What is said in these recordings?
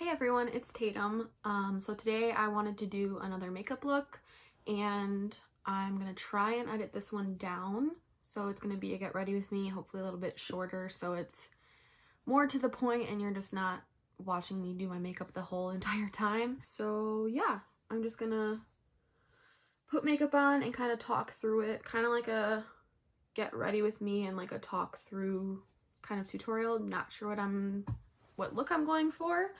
Hey everyone, it's Tatum. So today I wanted to do another makeup look, and I'm gonna try and edit this one down. So it's gonna be a get ready with me, hopefully a little bit shorter so it's more to the point and you're just not watching me do my makeup the whole entire time. So yeah, I'm just gonna put makeup on and kind of talk through it, kind of like a get ready with me and like a talk through kind of tutorial. Not sure what look I'm going for.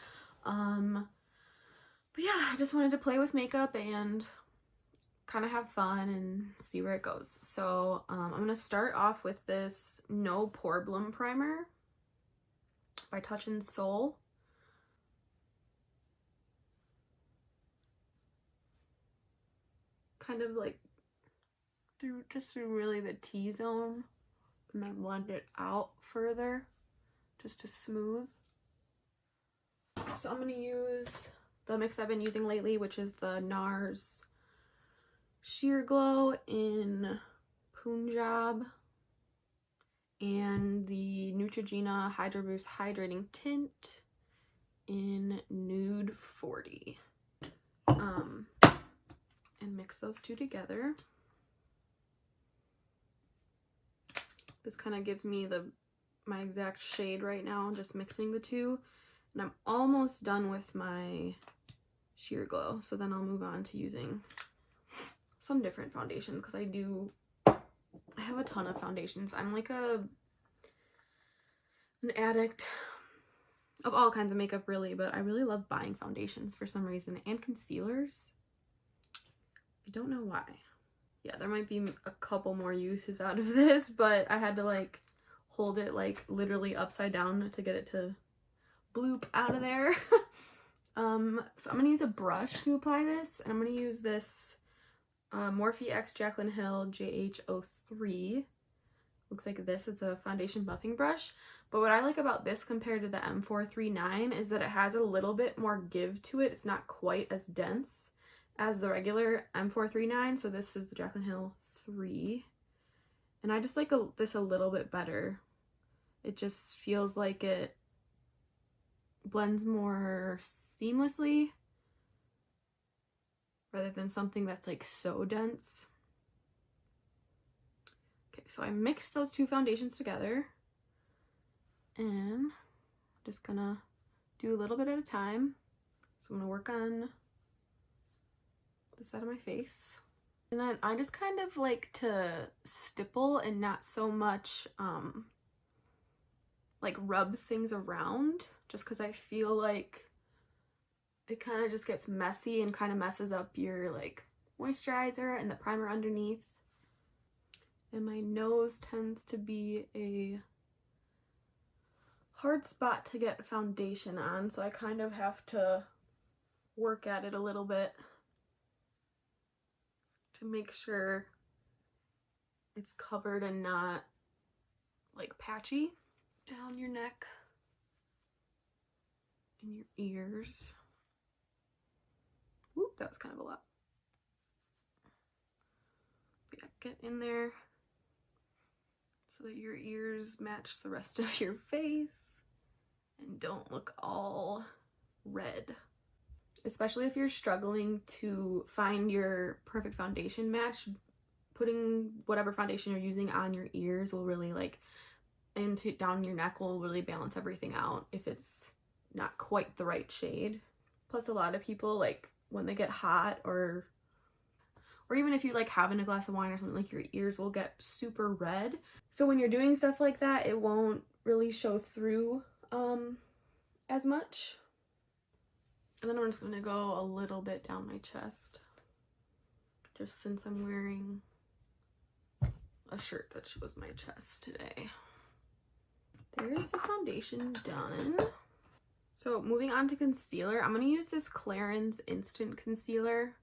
But yeah, I just wanted to play with makeup and kind of have fun and see where it goes. So I'm gonna start off with this No Poreblem primer by Touch in Soul. Kind of like through really the T-zone, and then blend it out further just to smooth. So I'm going to use the mix I've been using lately, which is the NARS Sheer Glow in Punjab and the Neutrogena Hydro Boost Hydrating Tint in Nude 40. And mix those two together. This kind of gives me my exact shade right now, just mixing the two. And I'm almost done with my Sheer Glow, so then I'll move on to using some different foundations, because I have a ton of foundations. I'm like an addict of all kinds of makeup really, but I really love buying foundations for some reason, and concealers. I don't know why. Yeah, there might be a couple more uses out of this, but I had to like hold it like literally upside down to get it to bloop out of there. So I'm gonna use a brush to apply this, and I'm gonna use this Morphe X Jaclyn Hill JH03. Looks like this. It's a foundation buffing brush, but what I like about this compared to the M439 is that it has a little bit more give to it. It's not quite as dense as the regular M439, so this is the Jaclyn Hill 3, and I just like this a little bit better. It just feels like it blends more seamlessly rather than something that's like so dense. Okay, so I mixed those two foundations together, and I'm just gonna do a little bit at a time. So I'm gonna work on the side of my face, and then I just kind of like to stipple and not so much like rub things around, just because I feel like it kind of just gets messy and kind of messes up your like moisturizer and the primer underneath. And my nose tends to be a hard spot to get foundation on, so I kind of have to work at it a little bit to make sure it's covered and not like patchy. Down your neck and your ears. Whoop, that was kind of a lot. But yeah, get in there so that your ears match the rest of your face and don't look all red. Especially if you're struggling to find your perfect foundation match, putting whatever foundation you're using on your ears will really like, and down your neck will really balance everything out if it's not quite the right shade. Plus a lot of people, like when they get hot or even if you like having a glass of wine or something, like your ears will get super red. So when you're doing stuff like that, it won't really show through as much. And then I'm just gonna go a little bit down my chest, just since I'm wearing a shirt that shows my chest today. There's the foundation done. So moving on to concealer, I'm gonna use this Clarins Instant Concealer,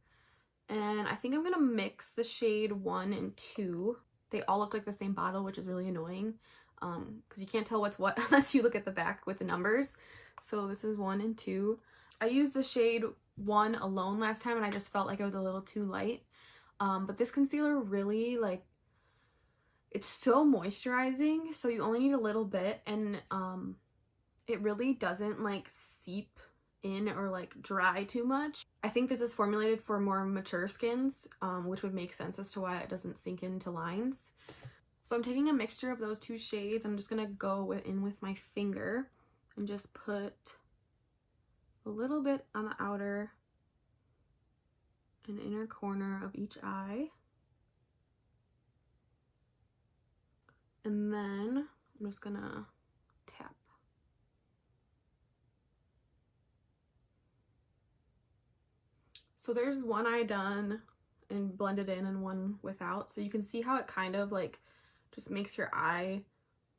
and I think I'm gonna mix the shade 1 and 2. They all look like the same bottle, which is really annoying because you can't tell what's what unless you look at the back with the numbers. So this is 1 and 2. I used the shade 1 alone last time and I just felt like it was a little too light, but this concealer really like, it's so moisturizing, so you only need a little bit, and it really doesn't like seep in or like dry too much. I think this is formulated for more mature skins, which would make sense as to why it doesn't sink into lines. So I'm taking a mixture of those two shades. I'm just gonna go in with my finger and just put a little bit on the outer and inner corner of each eye. And then I'm just gonna tap. So there's one eye done and blended in and one without. So you can see how it kind of like just makes your eye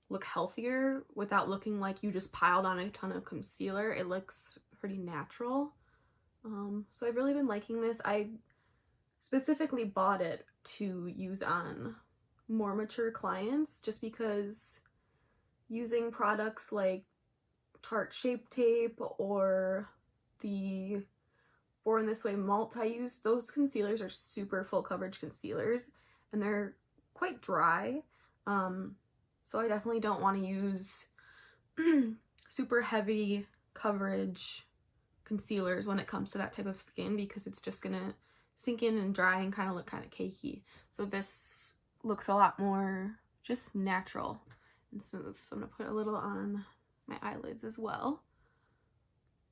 look healthier without looking like you just piled on a ton of concealer. It looks pretty natural. So I've really been liking this. I specifically bought it to use on more mature clients just because using products like Tarte Shape Tape or the Born This Way multi-use, those concealers are super full coverage concealers and they're quite dry. So I definitely don't want to use super heavy coverage concealers when it comes to that type of skin because it's just gonna sink in and dry and kind of look kind of cakey. So this looks a lot more just natural and smooth. So I'm gonna put a little on my eyelids as well.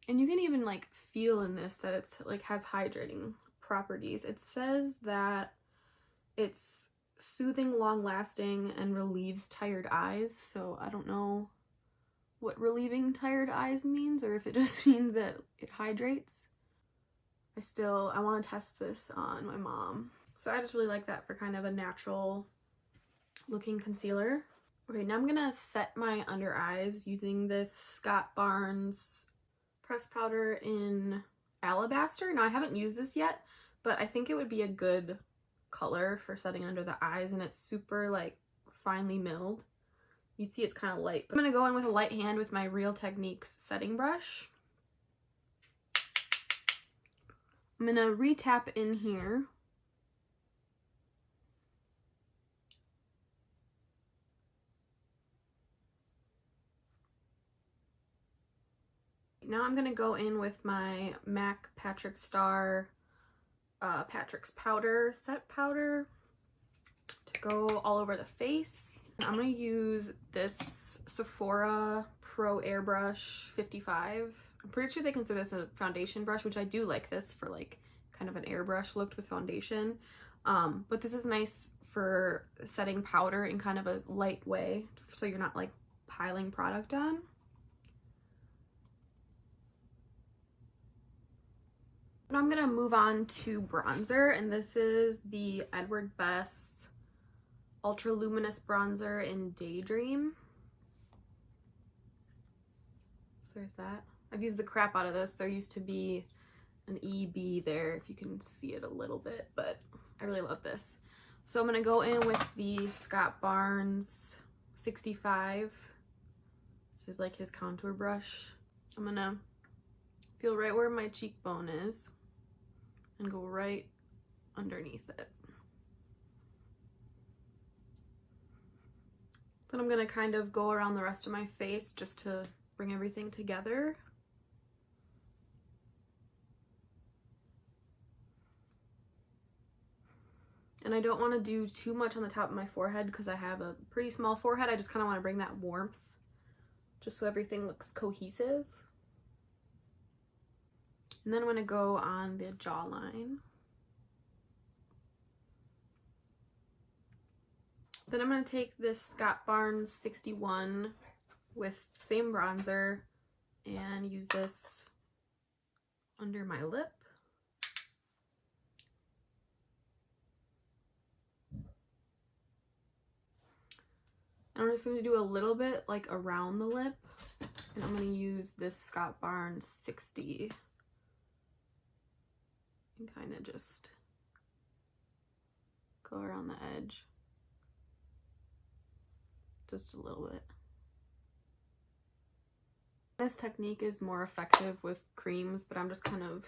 And you can even like feel in this that it's like has hydrating properties. It says that it's soothing, long lasting, and relieves tired eyes. So I don't know what relieving tired eyes means or if it just means that it hydrates. I want to test this on my mom. So I just really like that for kind of a natural looking concealer. Okay, now I'm gonna set my under eyes using this Scott Barnes pressed powder in Alabaster. Now I haven't used this yet, but I think it would be a good color for setting under the eyes, and it's super like finely milled. You'd see it's kind of light. I'm gonna go in with a light hand with my Real Techniques setting brush. I'm gonna re-tap in here. Now I'm gonna go in with my MAC Patrick Starrr Patrick's Powder Set Powder to go all over the face. I'm gonna use this Sephora Pro Airbrush 55. I'm pretty sure they consider this a foundation brush, which I do like this for like kind of an airbrush look with foundation. But this is nice for setting powder in kind of a light way, so you're not like piling product on. Now I'm gonna move on to bronzer, and this is the Edward Bess Ultra Luminous Bronzer in Daydream. So there's that. I've used the crap out of this. There used to be an EB there, if you can see it a little bit, but I really love this. So I'm gonna go in with the Scott Barnes 65. This is like his contour brush. I'm gonna feel right where my cheekbone is and go right underneath it. Then I'm gonna kind of go around the rest of my face just to bring everything together. And I don't want to do too much on the top of my forehead because I have a pretty small forehead. I just kind of want to bring that warmth just so everything looks cohesive. And then I'm going to go on the jawline. Then I'm going to take this Scott Barnes 61 with same bronzer and use this under my lip. And I'm just going to do a little bit like around the lip, and I'm going to use this Scott Barnes 60 and kind of just go around the edge just a little bit. This technique is more effective with creams, but I'm just kind of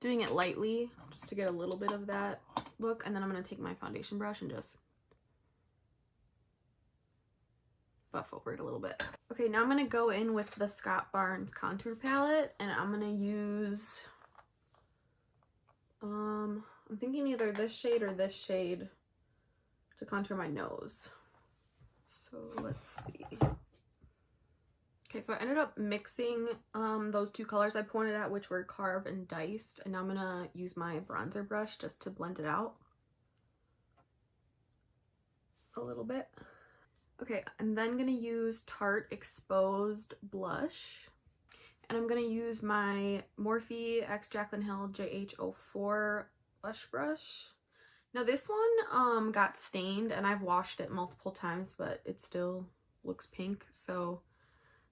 doing it lightly just to get a little bit of that look, and then I'm going to take my foundation brush and just buff over it a little bit. Okay, now I'm going to go in with the Scott Barnes contour palette, and I'm going to use, I'm thinking either this shade or this shade to contour my nose. So let's see. Okay, so I ended up mixing those two colors I pointed at, which were Carve and Diced, and now I'm going to use my bronzer brush just to blend it out a little bit. Okay, I'm then going to use Tarte Exposed Blush, and I'm going to use my Morphe x Jaclyn Hill JH04 blush brush. Now this one got stained, and I've washed it multiple times, but it still looks pink, so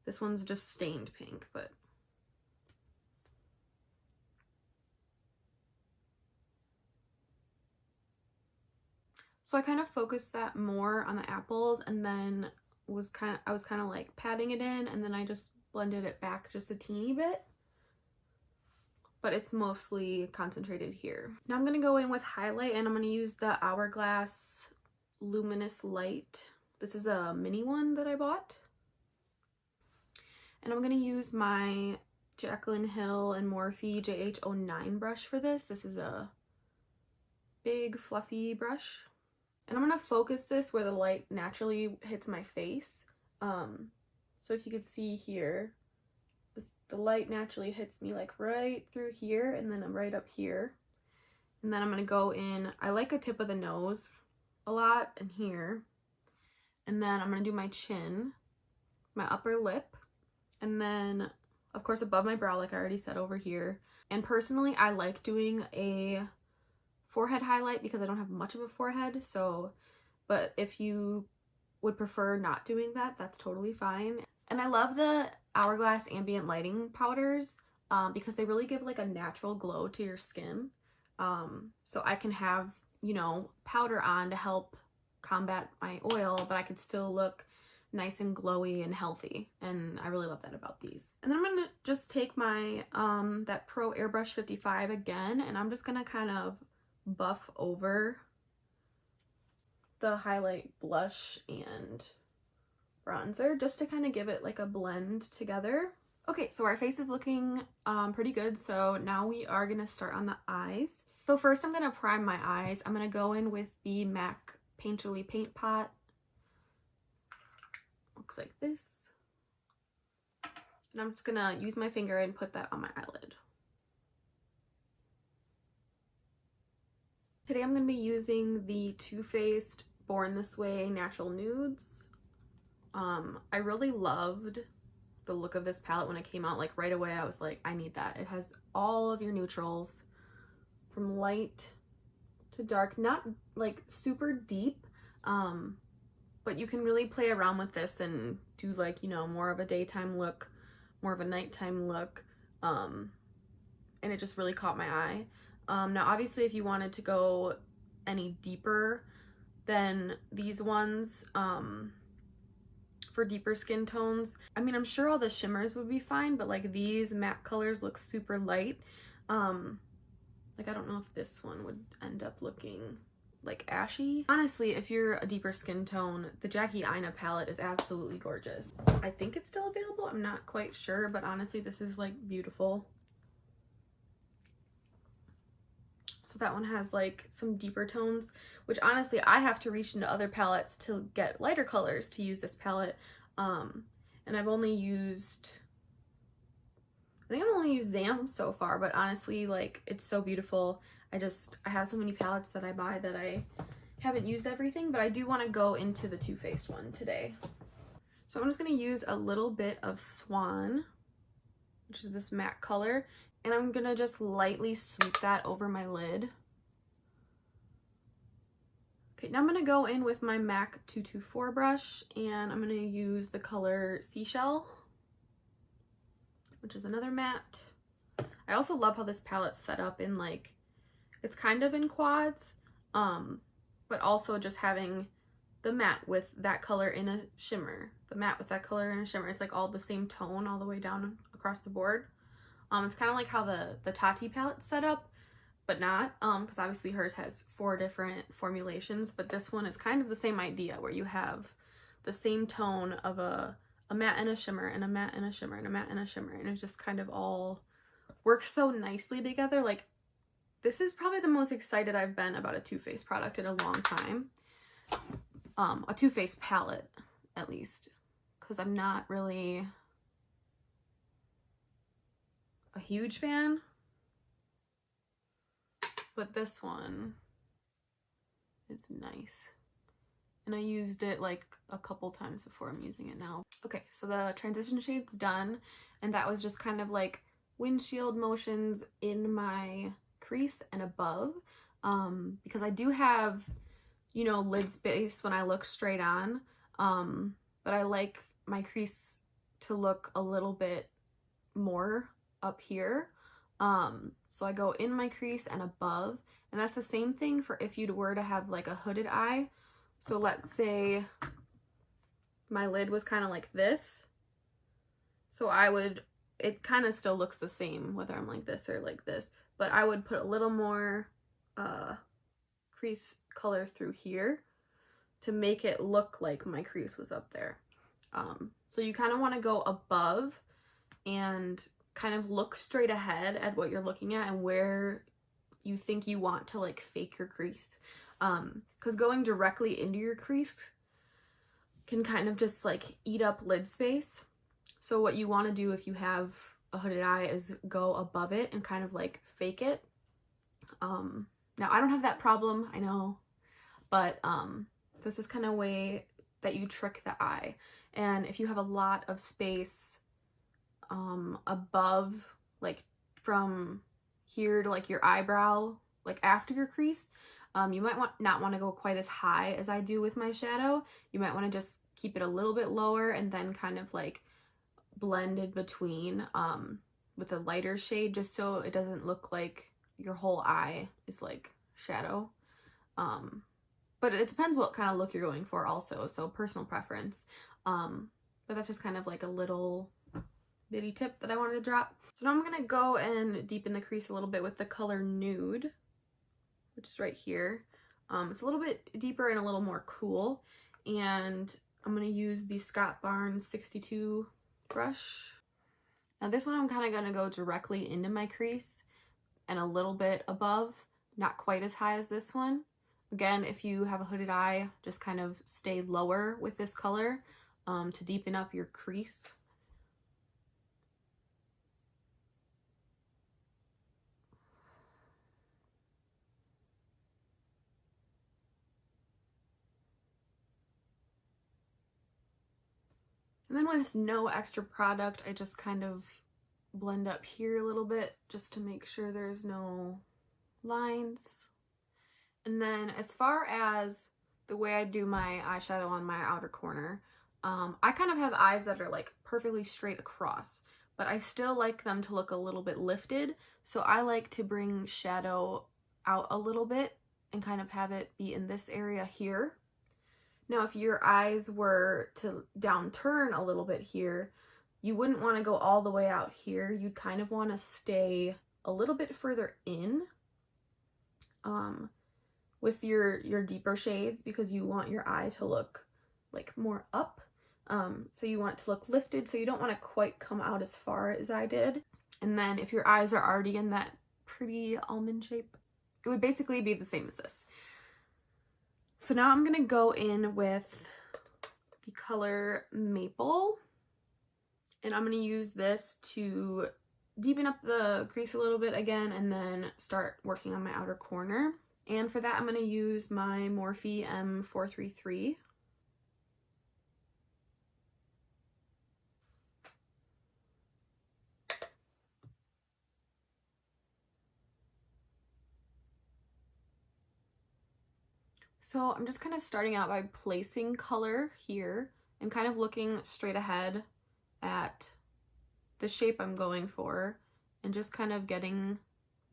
this one's just stained pink, but so I kind of focused that more on the apples, and then I was kind of like patting it in, and then I just blended it back just a teeny bit, but it's mostly concentrated here. Now I'm gonna go in with highlight, and I'm gonna use the Hourglass Luminous Light. This is a mini one that I bought, and I'm gonna use my Jaclyn Hill and Morphe JH09 brush for this. This is a big fluffy brush. And I'm going to focus this where the light naturally hits my face. So if you could see here, the light naturally hits me like right through here, and then I'm right up here. And then I'm going to go in, I like a tip of the nose a lot, and here. And then I'm going to do my chin, my upper lip, and then of course above my brow like I already said over here. And personally I like doing a forehead highlight because I don't have much of a forehead, so, but if you would prefer not doing that, that's totally fine. And I love the Hourglass ambient lighting powders because they really give like a natural glow to your skin. So I can have, you know, powder on to help combat my oil, but I could still look nice and glowy and healthy, and I really love that about these. And then I'm gonna just take my that Pro Airbrush 55 again, and I'm just gonna kind of buff over the highlight, blush, and bronzer just to kind of give it like a blend together. Okay, so our face is looking pretty good, so now we are gonna start on the eyes. So first I'm gonna prime my eyes. I'm gonna go in with the MAC Painterly Paint Pot. Looks like this. And I'm just gonna use my finger and put that on my eyelid. Today I'm going to be using the Too Faced Born This Way Natural Nudes. I really loved the look of this palette when it came out. Like right away I was like, I need that. It has all of your neutrals from light to dark, not like super deep, but you can really play around with this and do like, you know, more of a daytime look, more of a nighttime look, and it just really caught my eye. Now obviously if you wanted to go any deeper than these ones, for deeper skin tones, I mean, I'm sure all the shimmers would be fine, but like these matte colors look super light. Like I don't know if this one would end up looking like ashy. Honestly, if you're a deeper skin tone, the Jackie Aina palette is absolutely gorgeous. I think it's still available, I'm not quite sure, but honestly this is like beautiful. So that one has like some deeper tones, which honestly I have to reach into other palettes to get lighter colors to use this palette. And I've only used, I think I've only used Zam so far, but honestly like it's so beautiful. I have so many palettes that I buy that I haven't used everything, but I do want to go into the Too Faced one today. So I'm just going to use a little bit of Swan, which is this matte color, and I'm gonna just lightly sweep that over my lid. Okay, now I'm gonna go in with my MAC 224 brush, and I'm gonna use the color Seashell, which is another matte. I also love how this palette's set up in like, it's kind of in quads, but also just having the matte with that color in a shimmer, the matte with that color in a shimmer. It's like all the same tone all the way down across the board. It's kind of like how the Tati palette's set up, but not, because obviously hers has 4 different formulations, but this one is kind of the same idea where you have the same tone of a a matte and a shimmer and a matte and a shimmer and a matte and a shimmer, and it just kind of all works so nicely together. Like, this is probably the most excited I've been about a Too Faced product in a long time. A Too Faced palette, at least, because I'm not really a huge fan, but this one is nice. And I used it like a couple times before. I'm using it now. Okay, so the transition shade's done, and that was just kind of like windshield motions in my crease and above, because I do have, you know, lid space when I look straight on, but I like my crease to look a little bit more up here, so I go in my crease and above, and that's the same thing for if you were to have like a hooded eye. So let's say my lid was kind of like this, so I would, it kind of still looks the same whether I'm like this or like this, but I would put a little more crease color through here to make it look like my crease was up there. So you kind of want to go above and kind of look straight ahead at what you're looking at and where you think you want to like fake your crease, because going directly into your crease can kind of just like eat up lid space. So what you want to do if you have a hooded eye is go above it and kind of like fake it. Now I don't have that problem, I know, but this is kind of a way that you trick the eye. And if you have a lot of space above, like from here to like your eyebrow, like after your crease, you might not want to go quite as high as I do with my shadow. You might want to just keep it a little bit lower and then kind of like blend in between with a lighter shade, just so it doesn't look like your whole eye is like shadow. But it depends what kind of look you're going for also, so personal preference. But that's just kind of like a little bitty tip that I wanted to drop. So now I'm gonna go and deepen the crease a little bit with the color Nude, which is right here. It's a little bit deeper and a little more cool, and I'm gonna use the Scott Barnes 62 brush. Now this one I'm kind of gonna go directly into my crease and a little bit above, not quite as high as this one. Again, if you have a hooded eye, just kind of stay lower with this color to deepen up your crease. And then with no extra product, I just kind of blend up here a little bit just to make sure there's no lines. And then as far as the way I do my eyeshadow on my outer corner, I kind of have eyes that are like perfectly straight across, but I still like them to look a little bit lifted. So I like to bring shadow out a little bit and kind of have it be in this area here. Now, if your eyes were to downturn a little bit here, you wouldn't want to go all the way out here. You'd kind of want to stay a little bit further in with your deeper shades, because you want your eye to look like more up. So you want it to look lifted, so you don't want to quite come out as far as I did. And then if your eyes are already in that pretty almond shape, it would basically be the same as this. So now I'm gonna go in with the color Maple, and I'm gonna use this to deepen up the crease a little bit again and then start working on my outer corner. And for that, I'm gonna use my Morphe M433. So I'm just kind of starting out by placing color here and kind of looking straight ahead at the shape I'm going for and just kind of getting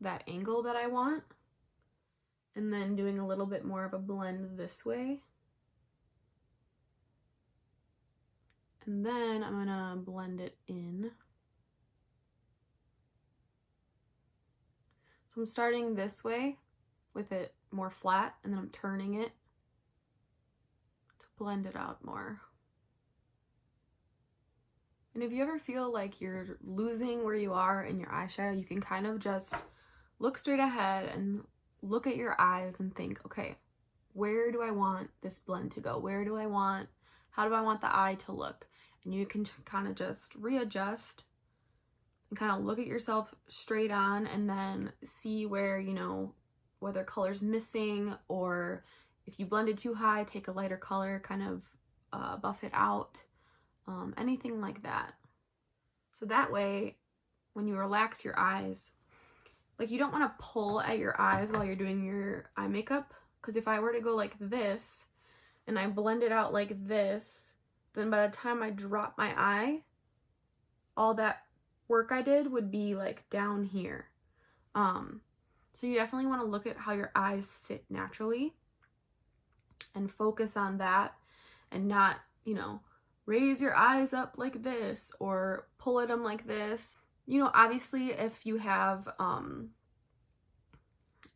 that angle that I want, and then doing a little bit more of a blend this way. And then I'm gonna blend it in. So I'm starting this way with it more flat, and then I'm turning it to blend it out more. And if you ever feel like you're losing where you are in your eyeshadow, you can kind of just look straight ahead and look at your eyes and think, okay, where do I want this blend to go? How do I want the eye to look? And you can kind of just readjust and kind of look at yourself straight on, and then see where, you know, whether color's missing, or if you blended too high, take a lighter color, kind of buff it out, anything like that. So that way, when you relax your eyes, like, you don't want to pull at your eyes while you're doing your eye makeup, because if I were to go like this and I blend it out like this, then by the time I drop my eye, all that work I did would be like down here. So you definitely want to look at how your eyes sit naturally and focus on that, and not, you know, raise your eyes up like this or pull at them like this. You know, obviously if you have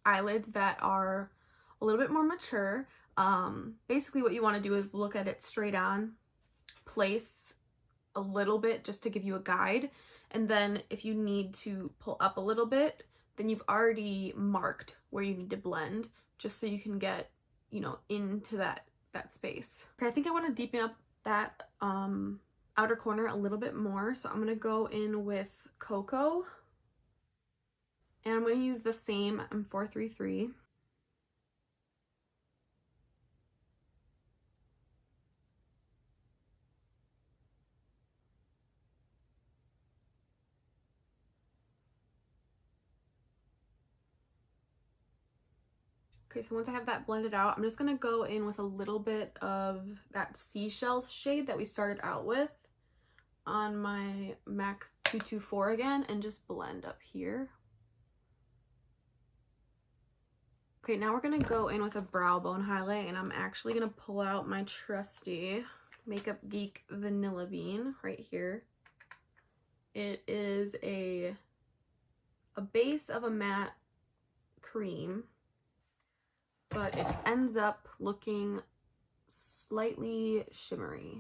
eyelids that are a little bit more mature, basically what you want to do is look at it straight on, place a little bit just to give you a guide, and then if you need to pull up a little bit, then you've already marked where you need to blend, just so you can get, you know, into that space. Okay, I think I want to deepen up that outer corner a little bit more, so I'm going to go in with Cocoa, and I'm going to use the same M433. Okay, so once I have that blended out, I'm just going to go in with a little bit of that Seashells shade that we started out with on my MAC 224 again, and just blend up here. Okay, now we're going to go in with a brow bone highlight, and I'm actually going to pull out my trusty Makeup Geek Vanilla Bean right here. It is a base of a matte cream, but it ends up looking slightly shimmery.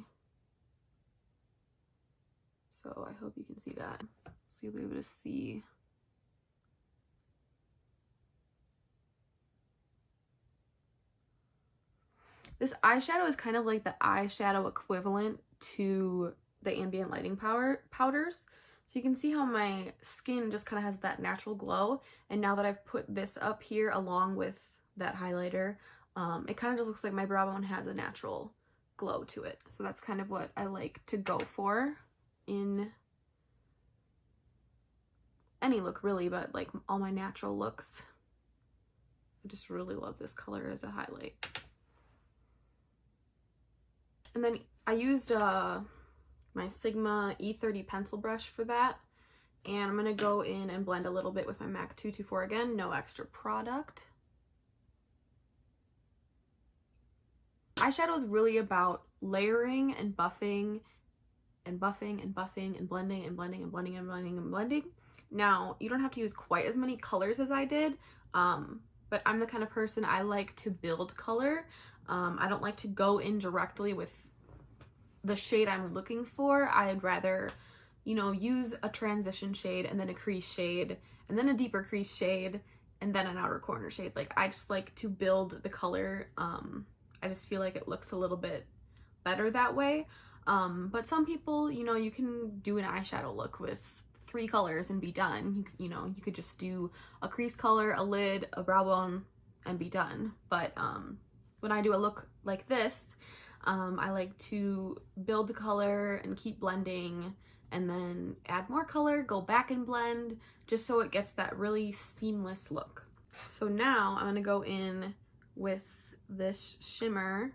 So I hope you can see that. So you'll be able to see. This eyeshadow is kind of like the eyeshadow equivalent to the ambient lighting powders. So you can see how my skin just kind of has that natural glow. And now that I've put this up here along with that highlighter, it kind of just looks like my brow bone has a natural glow to it. So that's kind of what I like to go for in any look really, but like all my natural looks. I just really love this color as a highlight. And then I used my Sigma E30 pencil brush for that, and I'm gonna go in and blend a little bit with my MAC 224 again, no extra product. Eyeshadow is really about layering and buffing and buffing and buffing and blending and blending and blending and blending and blending. Now, you don't have to use quite as many colors as I did, but I'm the kind of person, I like to build color. I don't like to go in directly with the shade I'm looking for. I'd rather, you know, use a transition shade and then a crease shade and then a deeper crease shade and then an outer corner shade. Like, I just like to build the color. I just feel like it looks a little bit better that way. But some people, you know, you can do an eyeshadow look with 3 colors and be done. You know, you could just do a crease color, a lid, a brow bone, and be done. But when I do a look like this, I like to build the color and keep blending, and then add more color, go back and blend, just so it gets that really seamless look. So now I'm gonna go in with this shimmer,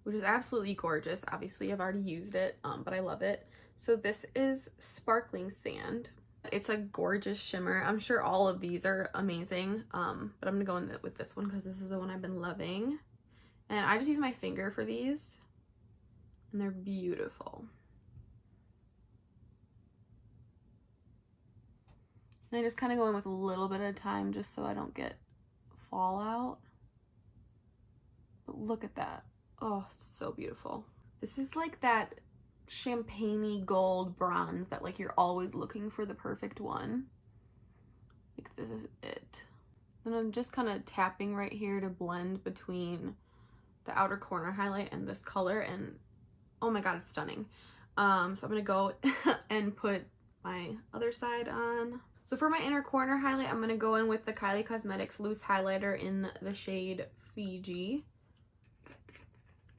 which is absolutely gorgeous. Obviously, I've already used it, but I love it. So this is Sparkling Sand. It's a gorgeous shimmer. I'm sure all of these are amazing, but I'm gonna go in with this one because this is the one I've been loving. And I just use my finger for these, and they're beautiful. And I just kind of go in with a little bit at a time just so I don't get fallout. But look at that. Oh, it's so beautiful. This is like that champagne-y gold bronze that like you're always looking for the perfect one. Like this is it. And I'm just kind of tapping right here to blend between the outer corner highlight and this color, and oh my god, it's stunning. So I'm gonna go and put my other side on. So for my inner corner highlight, I'm gonna go in with the Kylie Cosmetics loose highlighter in the shade Fiji.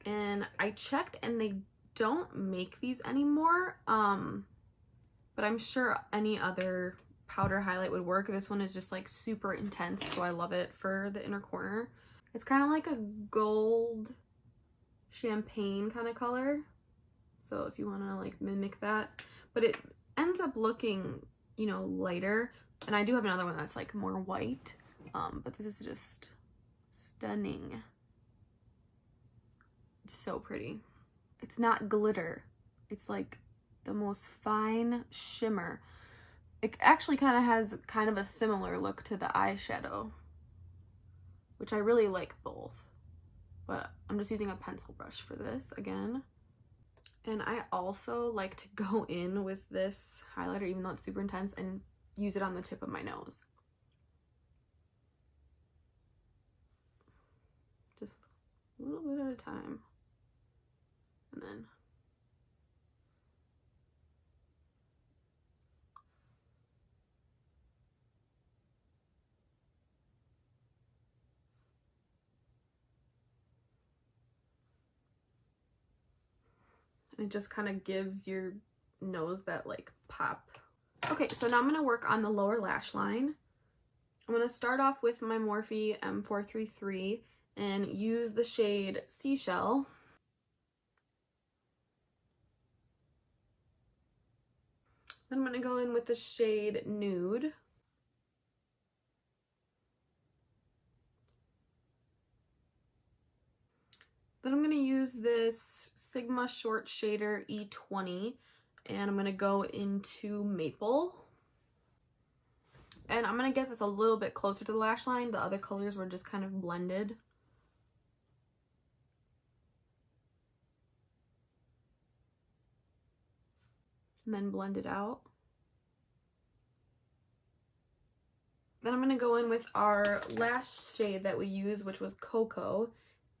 And I checked and they don't make these anymore, but I'm sure any other powder highlight would work. This one is just like super intense, so I love it for the inner corner. It's kind of like a gold champagne kind of color, so if you want to like mimic that, but it ends up looking, you know, lighter. And I do have another one that's like more white, but this is just stunning. It's so pretty. It's not glitter, it's like the most fine shimmer. It actually kind of has kind of a similar look to the eyeshadow, which I really like both, but I'm just using a pencil brush for this again. And I also like to go in with this highlighter, even though it's super intense, and use it on the tip of my nose. Just a little bit at a time. And then it just kind of gives your nose that like pop. Okay, so now I'm going to work on the lower lash line. I'm going to start off with my Morphe M433 and use the shade Seashell. Then I'm going to go in with the shade Nude. Then I'm going to use this Sigma Short Shader E20, and I'm going to go into Maple. And I'm going to get this a little bit closer to the lash line. The other colors were just kind of blended. And then blend it out. Then I'm going to go in with our last shade that we used, which was Cocoa.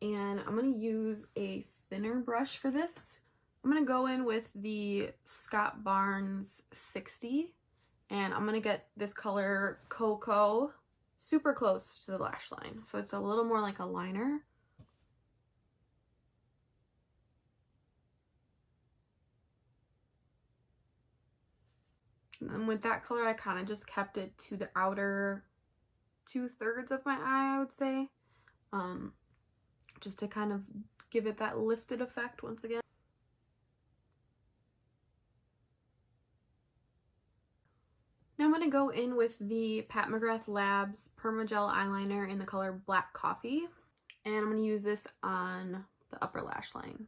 And I'm going to use a thinner brush for this. I'm going to go in with the Scott Barnes 60. And I'm going to get this color Cocoa super close to the lash line. So it's a little more like a liner. And then with that color, I kind of just kept it to the outer 2/3 of my eye, I would say. Just to kind of give it that lifted effect once again. Now I'm going to go in with the Pat McGrath Labs Permagel eyeliner in the color Black Coffee. And I'm going to use this on the upper lash line.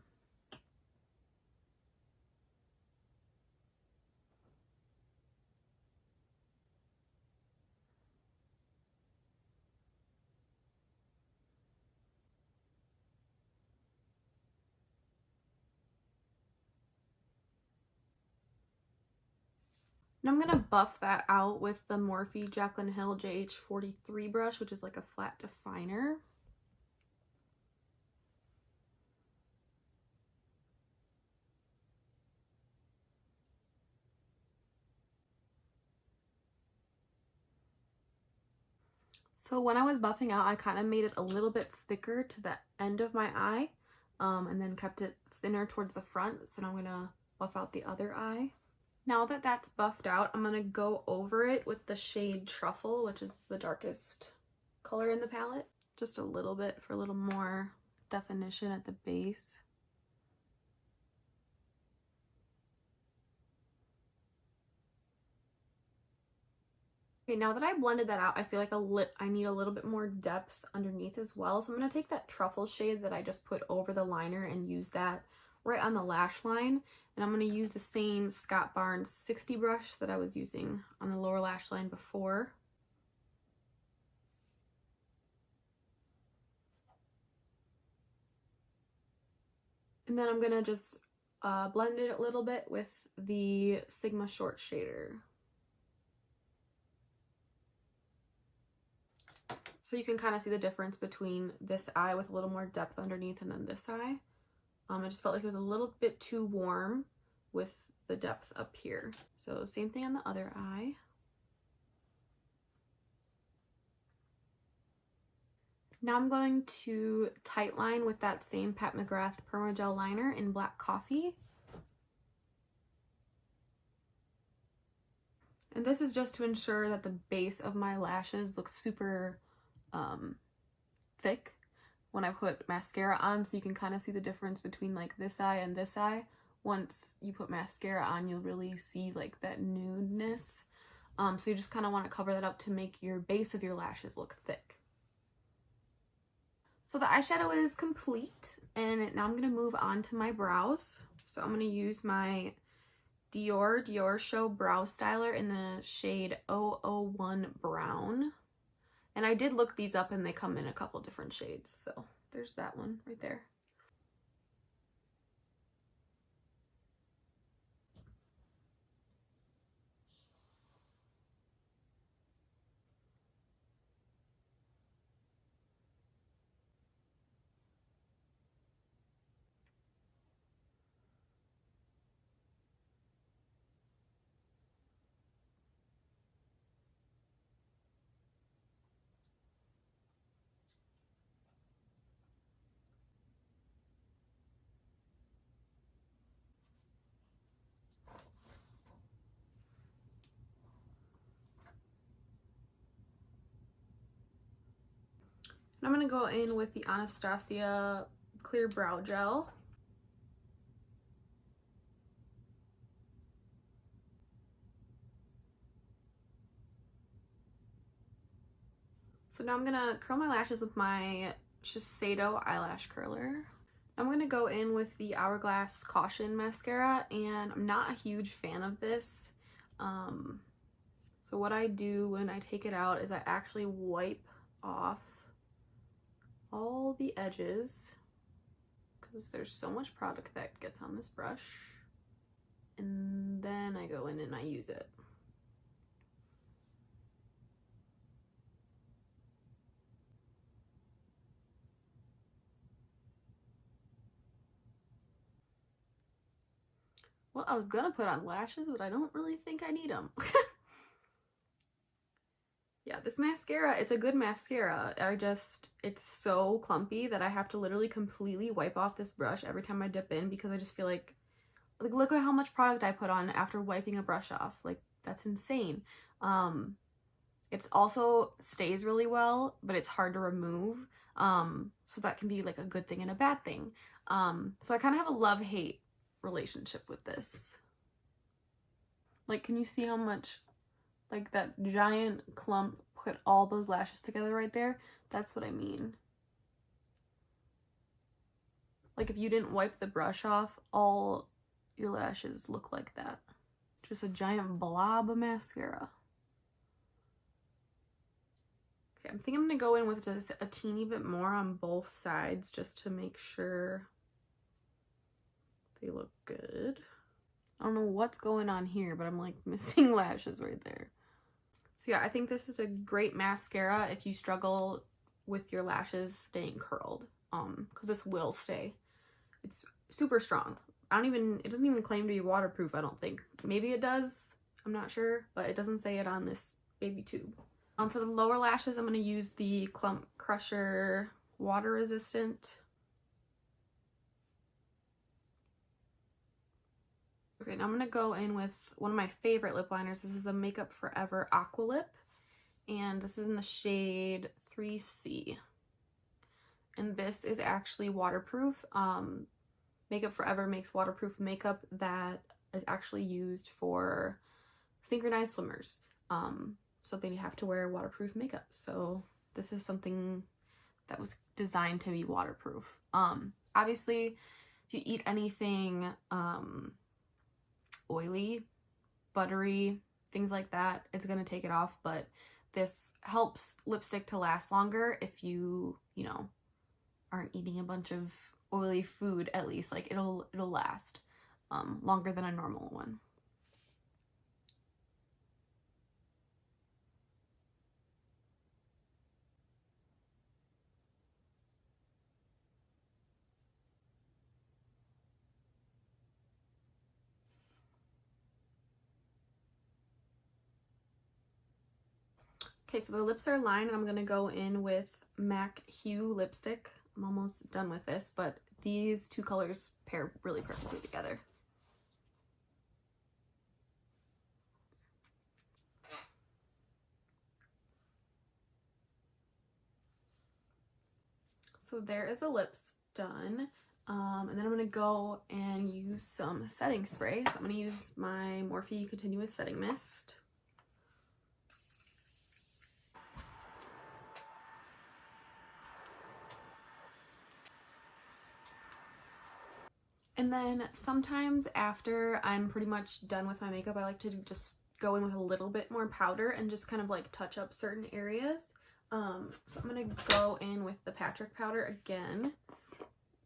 And I'm going to buff that out with the Morphe Jaclyn Hill JH43 brush, which is like a flat definer. So when I was buffing out, I kind of made it a little bit thicker to the end of my eye, and then kept it thinner towards the front. So now I'm going to buff out the other eye. Now that that's buffed out, I'm going to go over it with the shade Truffle, which is the darkest color in the palette. Just a little bit for a little more definition at the base. Okay, now that I blended that out, I feel like I need a little bit more depth underneath as well. So I'm going to take that Truffle shade that I just put over the liner and use that right on the lash line. And I'm going to use the same Scott Barnes 60 brush that I was using on the lower lash line before. And then I'm going to just blend it a little bit with the Sigma Short Shader. So you can kind of see the difference between this eye with a little more depth underneath and then this eye. I just felt like it was a little bit too warm with the depth up here. So same thing on the other eye. Now I'm going to tightline with that same Pat McGrath Permagel liner in Black Coffee. And this is just to ensure that the base of my lashes looks super thick when I put mascara on, so you can kind of see the difference between like this eye and this eye. Once you put mascara on, you'll really see like that nudeness. So you just kind of want to cover that up to make your base of your lashes look thick. So the eyeshadow is complete, and now I'm going to move on to my brows. So I'm going to use my Dior Show Brow Styler in the shade 001 Brown. And I did look these up and they come in a couple different shades. So there's that one right there. And I'm going to go in with the Anastasia Clear Brow Gel. So now I'm going to curl my lashes with my Shiseido eyelash curler. I'm going to go in with the Hourglass Caution Mascara, and I'm not a huge fan of this. So what I do when I take it out is I actually wipe off all the edges because there's so much product that gets on this brush, and then I go in and I use it. Well, I was gonna put on lashes, but I don't really think I need them. Yeah, this mascara, it's a good mascara. It's so clumpy that I have to literally completely wipe off this brush every time I dip in, because I just feel like look at how much product I put on after wiping a brush off. Like, that's insane. It's also stays really well, but it's hard to remove. So that can be like a good thing and a bad thing. So I kind of have a love-hate relationship with this. Like, can you see how much, like, that giant clump put all those lashes together right there? That's what I mean. Like, if you didn't wipe the brush off, all your lashes look like that. Just a giant blob of mascara. Okay, I think I'm gonna go in with just a teeny bit more on both sides just to make sure they look good. I don't know what's going on here, but I'm like missing lashes right there. So yeah, I think this is a great mascara if you struggle with your lashes staying curled, because this will stay. It's super strong. It doesn't even claim to be waterproof, I don't think. Maybe it does, I'm not sure, but it doesn't say it on this baby tube. For the lower lashes, I'm going to use the Clump Crusher Water Resistant. Okay, now I'm going to go in with one of my favorite lip liners. This is a Makeup Forever Aqua Lip, and this is in the shade 3C. And this is actually waterproof. Makeup Forever makes waterproof makeup that is actually used for synchronized swimmers. So they have to wear waterproof makeup. So this is something that was designed to be waterproof. Obviously, if you eat anything oily, buttery, things like that, it's gonna take it off, but this helps lipstick to last longer if you aren't eating a bunch of oily food, at least. Like, it'll last. longer than a normal one. Okay, so the lips are lined, and I'm going to go in with MAC Hue lipstick. I'm almost done with this, but these two colors pair really perfectly together. So there is the lips done. And then I'm going to go and use some setting spray. So I'm going to use my Morphe Continuous Setting Mist. And then sometimes after I'm pretty much done with my makeup, I like to just go in with a little bit more powder and just kind of like touch up certain areas. So I'm going to go in with the Patrick powder again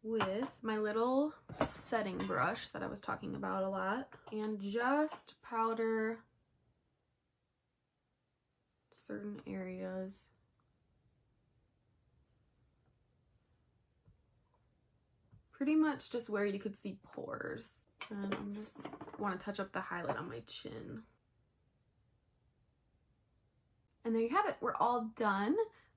with my little setting brush that I was talking about a lot, and just powder certain areas. Pretty much just where you could see pores. And I just want to touch up the highlight on my chin. And there you have it. We're all done.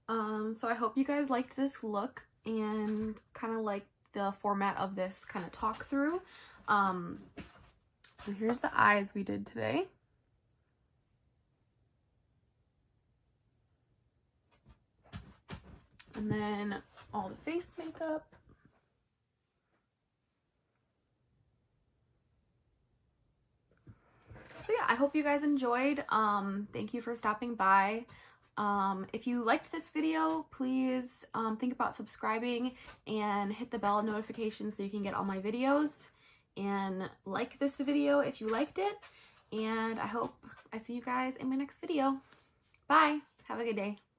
So I hope you guys liked this look and kind of like the format of this kind of talk through. So here's the eyes we did today. And then all the face makeup. So yeah, I hope you guys enjoyed. Thank you for stopping by. If you liked this video, please think about subscribing and hit the bell notification so you can get all my videos. And like this video if you liked it. And I hope I see you guys in my next video. Bye. Have a good day.